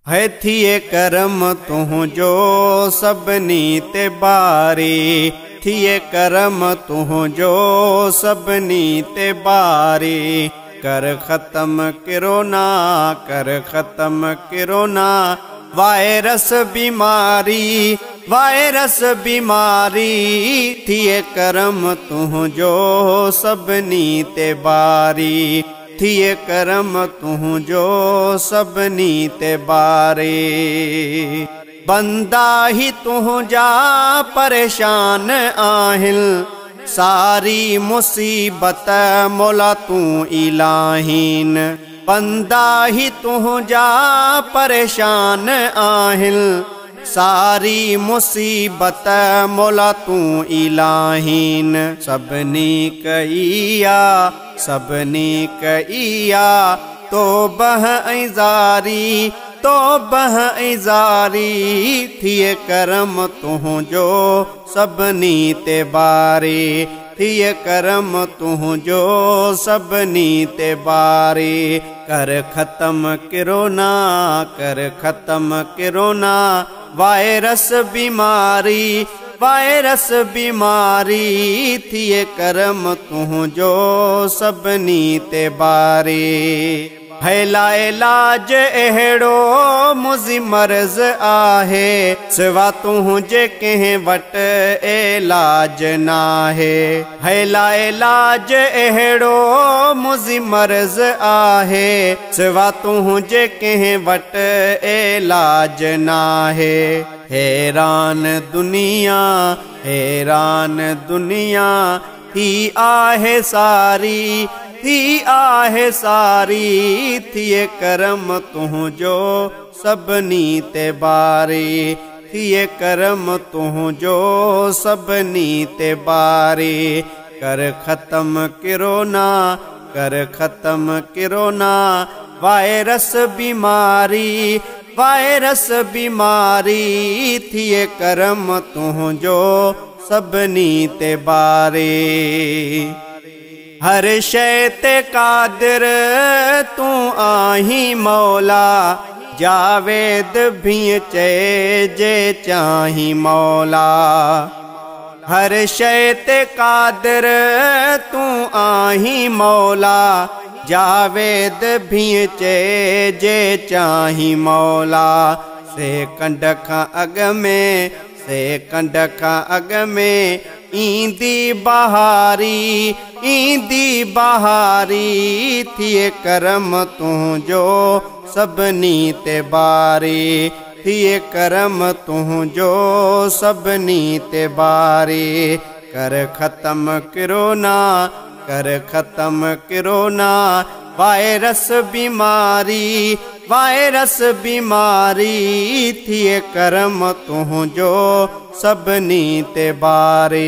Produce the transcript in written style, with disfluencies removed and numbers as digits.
है थिए करम तुझो सबनी ते बारी, थिए करम तुझो सबनी ते बारी। कर ख़त्म किरोना, कर ख़त्म किरोना वायरस बीमारी, वायरस बीमारी। थिए करम तुझो सबनी ते बारी, थिए करम तुझो सबनी ते बारी। बंदा ही तुझा परेशान आहिल, सारी मुसीबत मौला तू इलाहीन। बंदा ही तुझा परेशान आहिल, सारी मुसीबत मौला तू इलाहीन। सबनी कईया, सबनी कईया तौबह ऐज़ारी, तौबह ऐज़ारी। थिए करम तुझो सबनी ते बारी, थिए करम तुझो सबनी ते बारी। कर ख़त्म किरोना, कर ख़त्म किरोना वायरस बीमारी, वायरस बीमारी। थिए करम तुझो सबनी ते बारी। है ला इलाज अहिड़ो मुज़ी मर्ज़ आहे, सिवा तुझे कंहिं वटि इलाज नाहे। है ला इलाज अहिड़ो मुज़ी मर्ज़ आहे, सिवा तुझे कंहिं वटि इलाज नाहे। हैरान दुनिया, हैरान दुनिया थी आहे सारी, थी आहे सारी। थिए करम तुझो सबनी ते बारी, थिए करम तुझो सबनी ते बारी। कर ख़त्म किरोना, कर ख़त्म किरोना वायरस बीमारी, वायरस बीमारी। थिए करम तुझो सबनी ते बारी। हर शै ते कादिर तू आही मौला, जावेद भी चइजे चाही मौला। हर शै ते कादिर तू आही मौला, जावेद भी चइजे चाही मौला। से कंड खां अग में, से कंड खां अग में ईंदी बहारी, ईंदी बहारी। थिए करम तुझो सबनी ते बारी, थिए करम तुझो सबनी ते बारी। कर ख़त्म किरोना, कर ख़त्म किरोना वायरस बीमारी, वायरस बीमारी। थिए करम तुझो सबनी ते बारी।